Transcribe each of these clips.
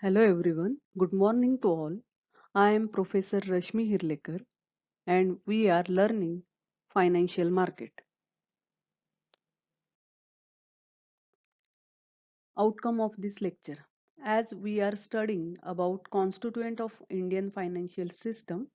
Hello everyone, good morning to all. I am Professor Rashmi Hirlekar and we are learning financial market. Outcome of this lecture. As we are studying about constituent of Indian financial system,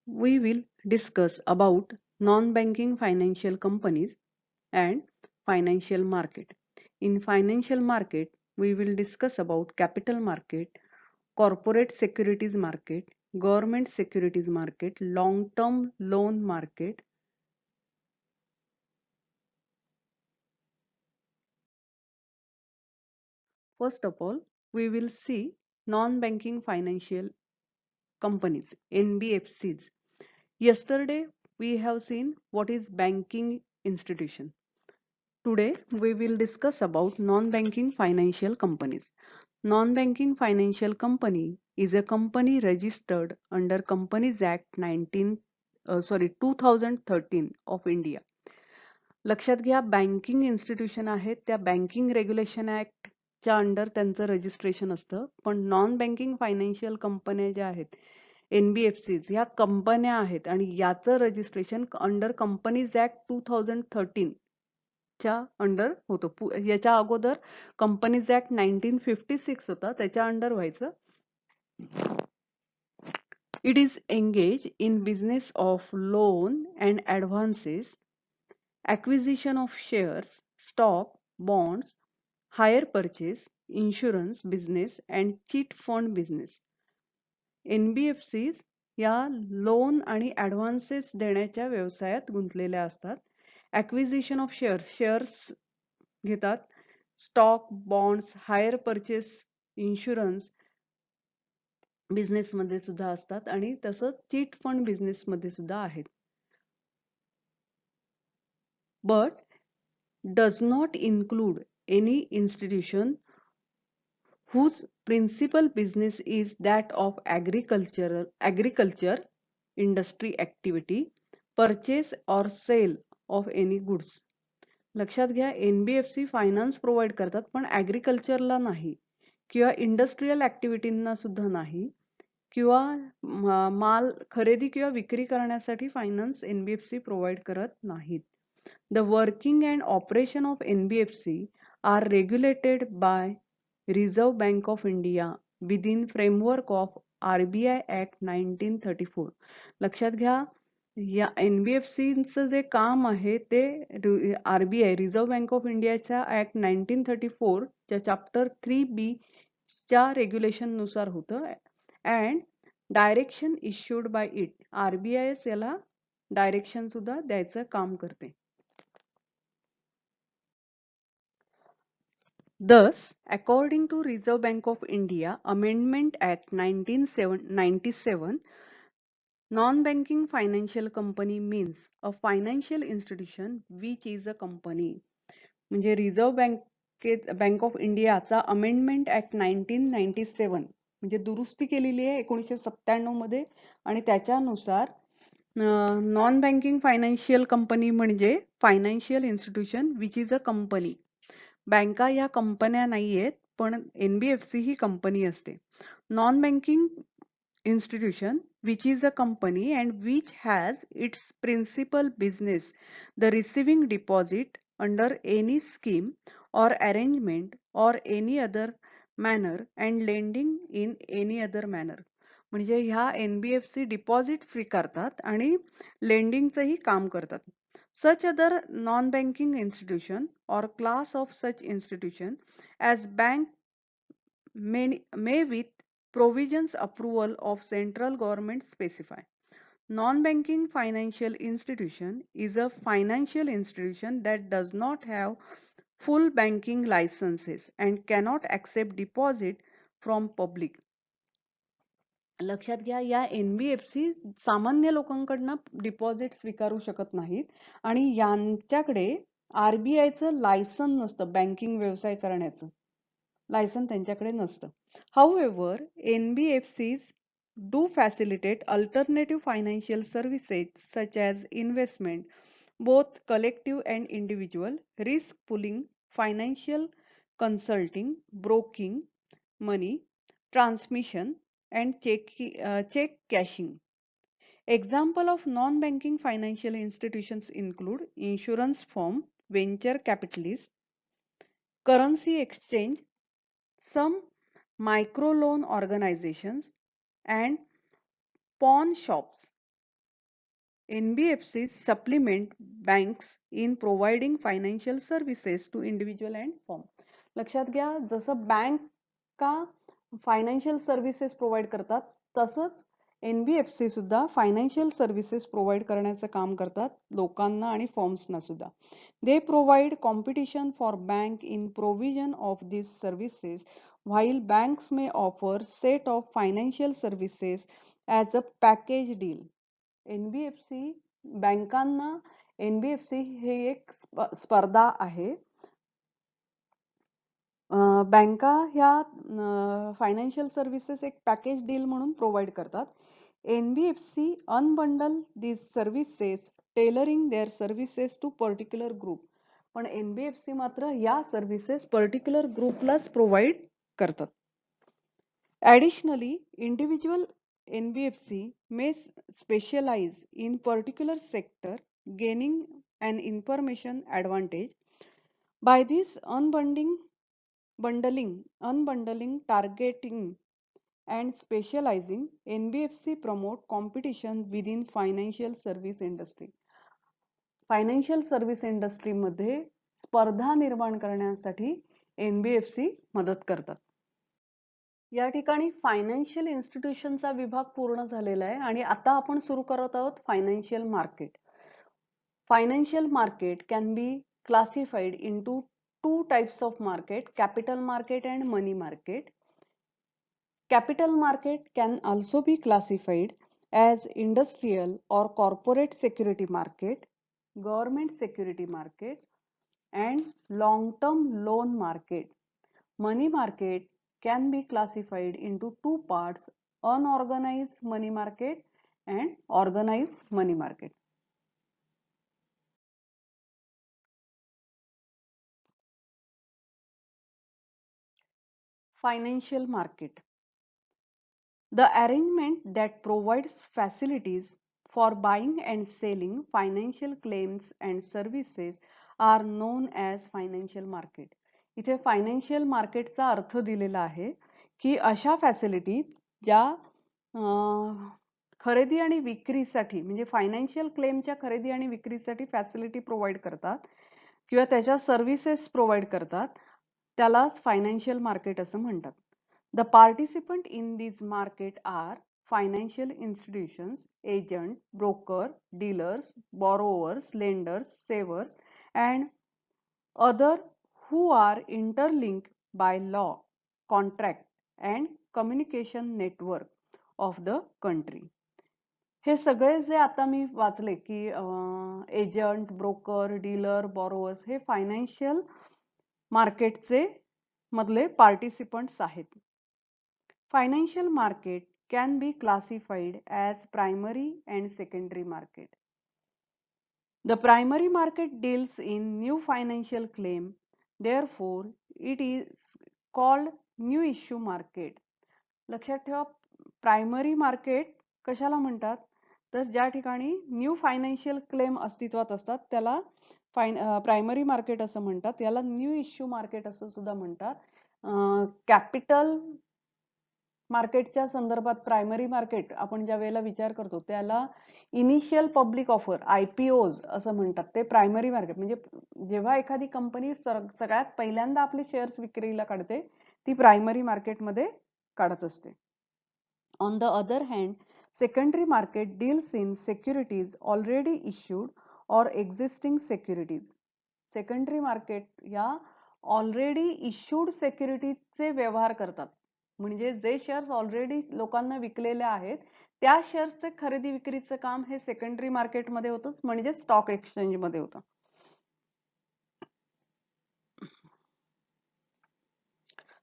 we will discuss about non-banking financial companies and financial market. In financial market, we will discuss about capital market, corporate securities market, government securities market, long-term loan market. First of all, we will see non-banking financial companies, NBFCs. Yesterday, we have seen what is banking institution. Today, we will discuss about non-banking financial companies. Non-banking financial company is a company registered under Companies Act 2013 of India. लक्षात घ्या banking institution आहेत त्या banking regulation act च्या under त्यांचं registration असतं पण non banking financial कंपन्या ज्या आहेत एनबीएफसीज ह्या कंपन्या आहेत आणि याचं रजिस्ट्रेशन अंडर कंपनीज ऍक्ट 2013 च्या अंडर होतं याच्या अगोदर कंपनीज ऍक्ट 1956 होता त्याच्या अंडर व्हायचं. It is engaged in business of loan and advances, acquisition of shares, stock, bonds, hire purchase, insurance business and cheat fund business. NBFCs या loan आणि advances देण्याच्या व्यवसायात गुंतलेल्या असतात. ऍक्विजिशन ऑफ शेअर्स घेतात, stock, bonds, hire purchase, insurance business मध्ये सुद्धा असतात आणि तसंच चीट फंड बिझनेस मध्ये सुद्धा आहेत. But does not include any institution whose principal business is that of agriculture, industry activity, purchase or sale of any goods. लक्षात घ्या एनबीएफसी फायनान्स प्रोव्हाइड करतात पण ऍग्रिकल्चरला नाही किंवा इंडस्ट्रियल ऍक्टिव्हिटींना सुद्धा नाही किंवा माल खरेदी किंवा विक्री करण्यासाठी फायनान्स एनबीएफसी प्रोव्हाइड करत नाहीत. The working and operation of NBFC are regulated by Reserve Bank of India within framework of RBI Act 1934. लक्षात घ्या या एनबीएफसीचं जे काम आहे ते आरबीआय रिझर्व्ह बँक ऑफ इंडियाच्या ऍक्ट 1934 च्या चॅप्टर 3B च्या रेग्युलेशन नुसार होतं and direction issued by it. RBI याला डायरेक्शन सुद्धा द्यायचं काम करते. Thus, according to Reserve Bank of India Amendment Act 1997, non-banking financial company means a financial institution which is a company. म्हणजे रिझर्व्ह बँक ऑफ इंडियाचा amendment act 1997 म्हणजे दुरुस्ती केलेली आहे 1997 मध्ये आणि त्याच्यानुसार नॉन बँकिंग फायनान्शियल कंपनी म्हणजे financial institution which is a company. बँका या कंपन्या नाही आहेत पण एनबीएफसी ही कंपनी असते. Non banking institution which is a company and which has its principal business the receiving deposit under any scheme or arrangement or any other manner and lending in any other manner. म्हणजे ह्या NBFC deposit स्वीकारतात आणि लेंडिंगचंही काम करतात. Such other non-banking institution or class of such institution as bank may with provisions approval of central government specify. Non-banking financial institution is a financial institution that does not have full banking licenses and cannot accept deposit from public. लक्षात घ्या या NBFC सामान्य लोकांकडनं deposit स्वीकारू शकत नाहीत आणि यांच्याकडे आरबीआयचं licence नसतं बँकिंग व्यवसाय करण्याचं लायसन त्यांच्याकडे नसतं. However, NBFCs do facilitate alternative financial services such as investment, both collective and individual, risk pooling, financial consulting, broking, money, transmission, and check cashing. Example of non-banking financial institutions include insurance firm, venture capitalist, currency exchange, some microloan organizations, and pawn shops. NBFCs supplement banks in providing financial services to individual and firm. लक्षात घ्या, जसं bank का financial services provide करतात, तसंच NBFC सुद्धा financial services provide करण्याचं काम करतात लोकांना आणि फर्म्सना सुद्धा. They provide competition for bank in provision of these services, while banks may offer set of financial services as a package deal. NBFC बँकांना NBFC हे एक स्पर्धा आहे. बँका ह्या फायनान्शियल सर्व्हिसेस एक पॅकेज डील म्हणून प्रोव्हाइड करतात. NBFC unbundle these services, tailoring their services to particular group. पण NBFC मात्र या सर्व्हिसेस पर्टिक्युलर ग्रुपलाच प्रोव्हाइड करतात. Additionally, individual NBFC may specialize in particular sector, gaining an information advantage. By this unbundling, targeting, and specializing, NBFC promote competition within financial service industry. Financial service इंडस्ट्रीमध्ये स्पर्धा निर्माण करण्यासाठी NBFC मदत करतात. या ठिकाणी financial इन्स्टिट्यूशनचा विभाग पूर्ण झालेला आहे आणि आता आपण सुरू करत आहोत financial market. Financial market can be classified into two types of market, capital market and money market. Capital market can also be classified as industrial or corporate security market, government security market, and long-term loan market. Money market can be classified into two parts, unorganized money market and organized money market. Financial market. The arrangement that provides facilities for buying and selling financial claims and services are known as financial market. इथे financial मार्केटचा अर्थ दिलेला आहे की अशा facility ज्या खरेदी आणि विक्रीसाठी म्हणजे फायनान्शियल क्लेमच्या खरेदी आणि विक्रीसाठी फॅसिलिटी प्रोव्हाइड करतात किंवा त्याच्या सर्व्हिसेस प्रोव्हाइड करतात, त्यालाच फायनान्शियल मार्केट असं म्हणतात. The participant in this market are financial institutions, agent, broker, dealers, borrowers, lenders, savers, and other who are interlinked by law, contract, and communication network of the country. हे सगळे जे आता मी वाचले की एजंट, ब्रोकर, डीलर, बॉरोवर्स हे financial मार्केटचे मधले participants आहेत. Financial market can be classified as primary and secondary market. The primary market deals in new financial claim, therefore it is called new issue market. लक्षात ठेवा, प्रायमरी मार्केट कशाला म्हणतात, तर ज्या ठिकाणी न्यू फायनान्शियल क्लेम अस्तित्वात असतात त्याला प्रायमरी मार्केट असं म्हणतात. याला न्यू इश्यू मार्केट असं सुद्धा म्हणतात. कॅपिटल मार्केटच्या संदर्भात प्रायमरी मार्केट आपण ज्या वेळेला विचार करतो त्याला इनिशियल पब्लिक ऑफर IPOs असं म्हणतात. ते प्रायमरी मार्केट म्हणजे जेव्हा एखादी कंपनी सगळ्यात पहिल्यांदा आपले शेअर्स विक्रीला काढते ती प्रायमरी मार्केटमध्ये काढत असते. On the other hand, secondary market deals in securities already issued और एक्झिस्टिंग सिक्युरिटीज. सेकंडरी मार्केट या ऑलरेडी इश्यूड सिक्युरिटीजचे व्यवहार करतात. म्हणजे जे शेअर्स ऑलरेडी लोकांना विकलेले आहेत त्या शेअर्सचे खरेदी विक्रीचं काम हे सेकंडरी मार्केटमध्ये होतं, म्हणजे स्टॉक एक्सचेंज मध्ये होतं.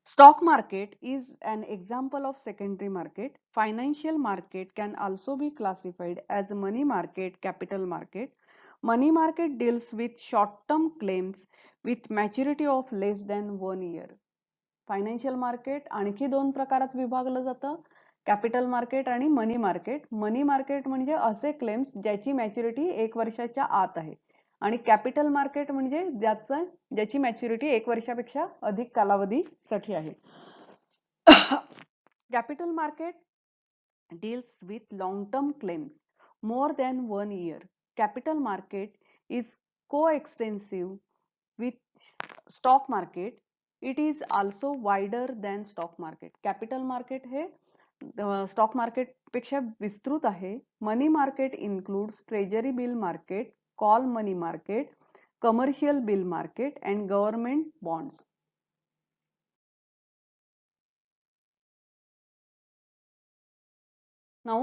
Stock market is an example of secondary market. Financial market can also be classified as money market, capital market. Money market deals with short-term claims with maturity of less than 1 year. Financial market आणखी दोन प्रकारात विभागलं जातं, capital market आणि मनी market. मनी market म्हणजे असे claims ज्याची maturity 1 वर्षाच्या आत आहे आणि कॅपिटल मार्केट म्हणजे ज्याची मॅच्युरिटी 1 वर्षापेक्षा अधिक कालावधीसाठी आहे. Capital market deals with long-term claims more than 1 year. Capital market is coextensive with stock market. It is also wider than stock market. Capital market हे स्टॉक मार्केट पेक्षा विस्तृत आहे. मनी market includes treasury bill market, call money market, commercial bill market and government bonds. Now,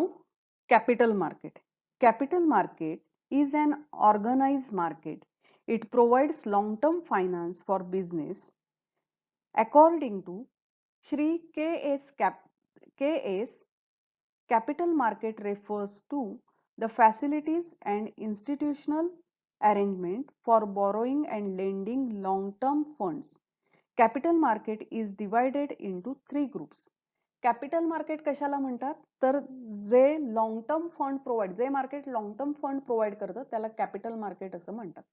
capital market. Capital market is an organized market. It provides long-term finance for business. According to Shri K.S. Capital market refers to the facilities and institutional arrangement for borrowing and lending long-term funds. Capital market is divided into 3 groups. Capital market कशाला म्हणतात, तर जे long term fund provide, जे market long term fund provide करतं त्याला capital market असं म्हणतात.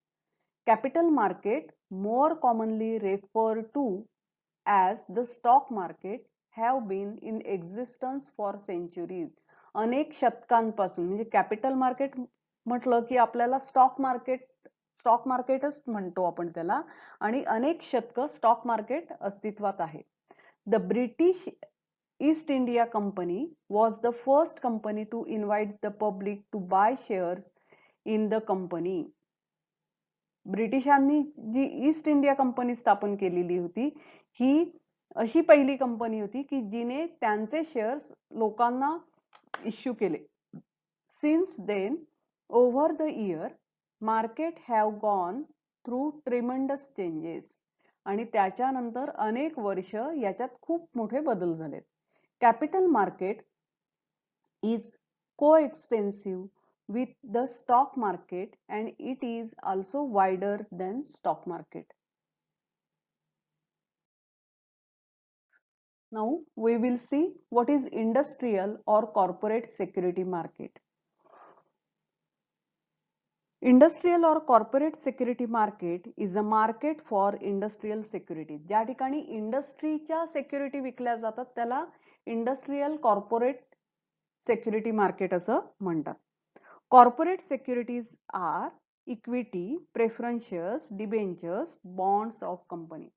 Capital market more commonly refer to as the stock market have been in existence for centuries. अनेक शतकांपासून, म्हणजे कॅपिटल मार्केट म्हटलं की आपल्याला स्टॉक मार्केटच म्हणतो आपण त्याला, आणि अनेक शतक स्टॉक मार्केट अस्तित्वात आहे. The British East India Company was the first company to invite the public to buy shares in the company. ब्रिटिशांनी जी ईस्ट इंडिया कंपनी स्थापन केलेली होती, ही अशी पहिली कंपनी होती की जिने त्यांचे शेअर्स लोकांना इश्यू केले. Since then, over the year, market have gone through tremendous changes. आणि त्याच्यानंतर अनेक वर्ष याच्यात खूप मोठे बदल झाले. Capital market is coextensive with the stock market and it is also wider than stock market. Now we will see what is industrial or corporate security market. Industrial or corporate security market is a market for industrial security. ज्या ठिकाणी इंडस्ट्रीच्या security विकल्या जातात त्याला industrial corporate security market असं म्हणतात. Corporate securities are equity, preferential, debentures, bonds of company.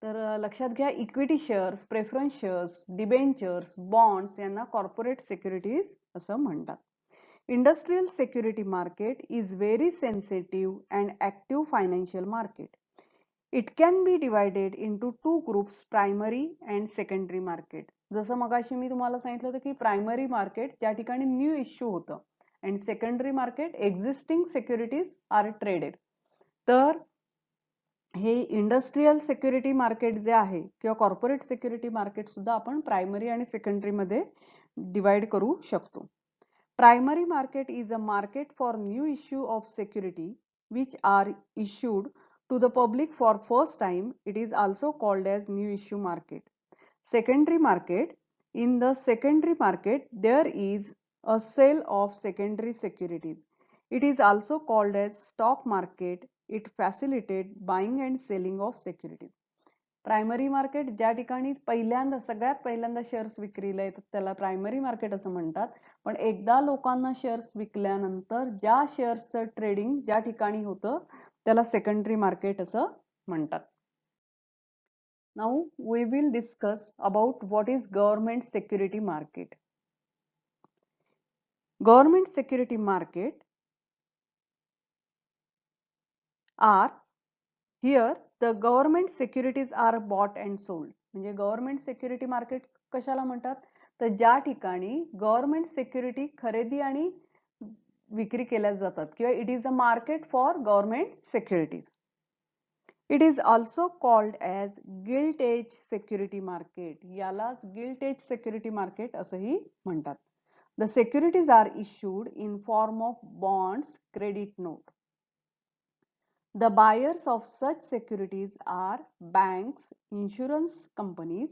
तर लक्षात घ्या, equity shares, preference shares, debentures, bonds यांना कॉर्पोरेट सिक्युरिटीज असं म्हणतात. Industrial security market is very sensitive and active financial market. It can be divided into two groups, primary and secondary market. जसं मगाशी मी तुम्हाला सांगितलं होतं की प्रायमरी मार्केट त्या ठिकाणी न्यू इश्यू होतं and secondary market existing securities are traded. तर हे इंडस्ट्रियल सिक्युरिटी मार्केट जे आहे किंवा कॉर्पोरेट सिक्युरिटी मार्केट सुद्धा आपण प्रायमरी आणि सेकंडरी मध्ये डिवाइड करू शकतो. Primary market is a market for new issue of security which are issued to the public for first time. It is also called as new issue market. Secondary market. In the secondary market, there is a sale of secondary securities. It is also called as stock market. It facilitates buying and selling of securities. Primary market ज्या ठिकाणी सगळ्यात पहिल्यांदा shares विक्रीला येतात त्याला primary market असं म्हणतात. पण एकदा लोकांना शेअर्स विकल्यानंतर ज्या शेअर्सचं ट्रेडिंग ज्या ठिकाणी होतं त्याला सेकंडरी मार्केट असं म्हणतात. Now we will discuss about what is government security market. Government security market are here the government securities are bought and sold. म्हणजे गव्हर्नमेंट सिक्युरिटी मार्केट कशाला म्हणतात, तर ज्या ठिकाणी गव्हर्नमेंट सिक्युरिटी खरेदी आणि विक्री केल्या जातात किंवा it is a market for government securities. It is also called as gilt edge security market. यालाच गिल्ट एज सिक्युरिटी मार्केट असंही म्हणतात. The securities are issued in form of bonds, credit note. The buyers of such securities are banks, insurance companies,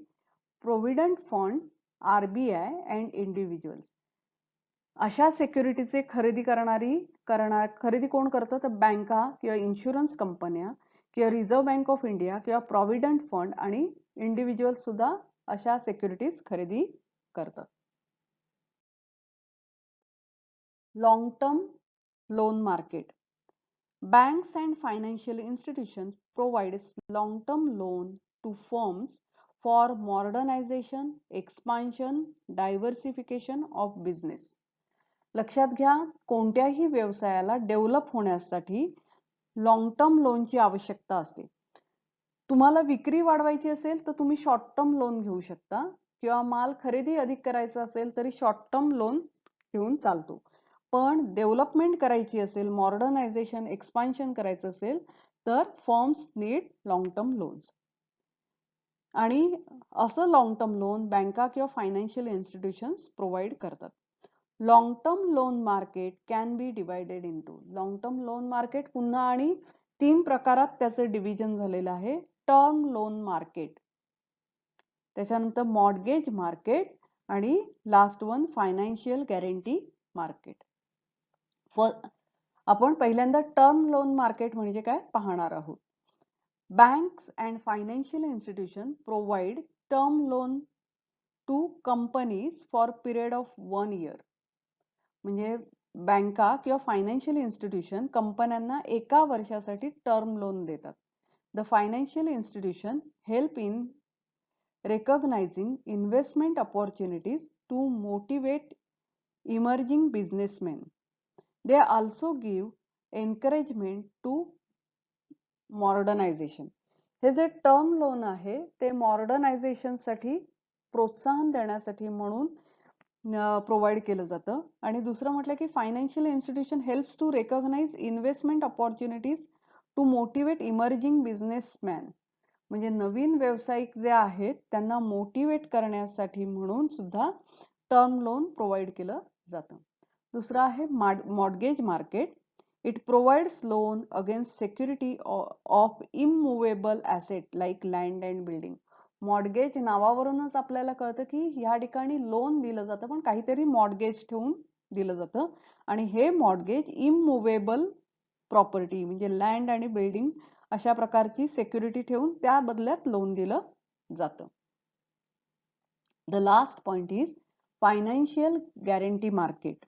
provident fund, RBI and individuals. अशा सिक्युरिटीचे खरेदी कोण करतं तर बँका किंवा इन्शुरन्स कंपन्या किंवा रिझर्व्ह बँक ऑफ इंडिया किंवा प्रॉव्हिडंट फंड आणि इंडिव्हिज्युअल सुद्धा अशा सिक्युरिटीज खरेदी करतात. Long term loan market. Banks and financial institutions provide long-term loan to firms for modernization, expansion, diversification of business. लक्षात घ्या, कोणत्याही व्यवसायाला डेव्हलप होण्यासाठी लॉंग टर्म लोनची आवश्यकता असते. तुम्हाला विक्री वाढवायची असेल तर तुम्ही शॉर्ट टर्म लोन घेऊ शकता किंवा माल खरेदी अधिक करायचा असेल तरी शॉर्ट टर्म लोन घेऊन चालतो. पण डेव्हलपमेंट करायची असेल, मॉडर्नायझेशन, एक्सपान्शन करायचं असेल तर firms need long term loans. आणि असं लॉंग टर्म लोन बँका किंवा फायनान्शियल इन्स्टिट्यूशन्स प्रोव्हाइड करतात. Long term loan market can be divided into. Long term loan market पुन्हा आणि 3 प्रकारात त्याचं डिव्हिजन झालेलं आहे. टर्म लोन मार्केट, त्याच्यानंतर मॉर्गेज मार्केट आणि last one financial guarantee market. आपण पहिल्यांदा टर्म लोन मार्केट म्हणजे काय पाहणार आहोत. Banks and financial institution provide term loan to companies for period of 1 year. म्हणजे बँका किंवा फायनान्शियल इन्स्टिट्यूशन कंपन्यांना 1 वर्षासाठी टर्म लोन देतात. The financial institution help in recognizing investment opportunities to motivate emerging businessmen. They also give encouragement to modernization. हे जे term loan आहे ते मॉडर्नायझेशन साठी प्रोत्साहन देण्यासाठी म्हणून प्रोव्हाइड केलं जातं. आणि दुसरं म्हटलं की financial institution helps to recognise investment opportunities to motivate emerging businessman. म्हणजे नवीन व्यावसायिक जे आहेत त्यांना मोटिवेट करण्यासाठी म्हणून सुद्धा टर्म लोन प्रोव्हाइड केलं जातं. दुसरं आहे mortgage market. It provides loan against security of immovable asset like land and building. Mortgage नावावरूनच आपल्याला कळतं की ह्या ठिकाणी लोन दिलं जातं पण काहीतरी मॉर्गेज ठेवून दिलं जातं आणि हे मॉर्गेज इममुवेबल प्रॉपर्टी म्हणजे लँड आणि बिल्डिंग अशा प्रकारची सिक्युरिटी ठेवून त्या बदल्यात लोन दिलं जातं. The last point is financial guarantee market.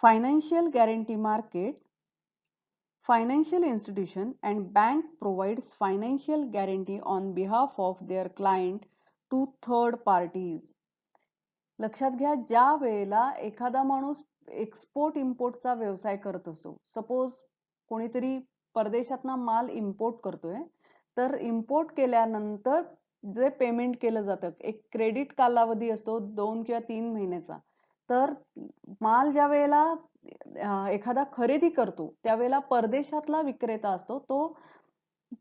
Financial guarantee market. Financial institution and bank provides financial guarantee on behalf of their client to third parties. लक्षात घ्या, ज्या वेळेला एखादा माणूस एक्सपोर्ट इम्पोर्टचा व्यवसाय करत असतो, सपोज कोणीतरी परदेशातनं माल इम्पोर्ट करतोय, तर इम्पोर्ट केल्यानंतर जे पेमेंट केलं जातं एक क्रेडिट कालावधी असतो 2 किंवा 3 महिन्याचा. तर माल ज्या वेळेला एखादा खरेदी करतो त्यावेळेला परदेशातला विक्रेता असतो तो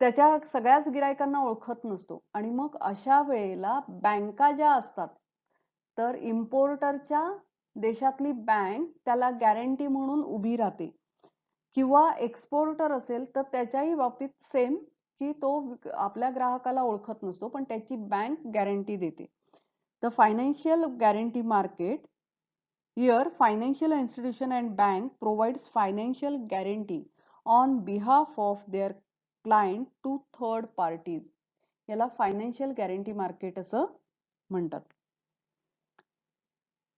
त्याच्या सगळ्याच गिरायकांना ओळखत नसतो आणि मग अशा वेळेला बँका ज्या असतात तर इम्पोर्टरच्या देशातली बँक त्याला गॅरंटी म्हणून उभी राहते. किंवा एक्सपोर्टर असेल तर त्याच्याही बाबतीत सेम की तो आपल्या ग्राहकाला ओळखत नसतो पण त्याची बँक गॅरंटी देते. The financial guarantee market. Here, financial institution and bank provides financial guarantee on behalf of their client to third parties. याला फायनान्शियल गॅरंटी मार्केट असं म्हणतात.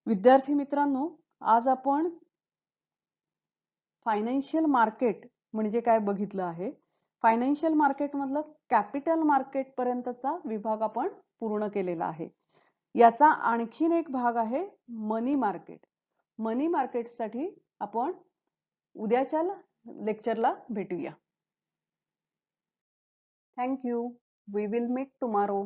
विद्यार्थी मित्रांनो, आज आपण फायनान्शियल मार्केट म्हणजे काय बघितलं आहे. फायनान्शियल मार्केट मधलं कॅपिटल मार्केट पर्यंतचा विभाग आपण पूर्ण केलेला आहे. याचा आणखीन एक भाग आहे मनी मार्केट. मनी मार्केट साठी आपण उद्याच्या लेक्चरला भेटूया. Thank you. We will meet tomorrow.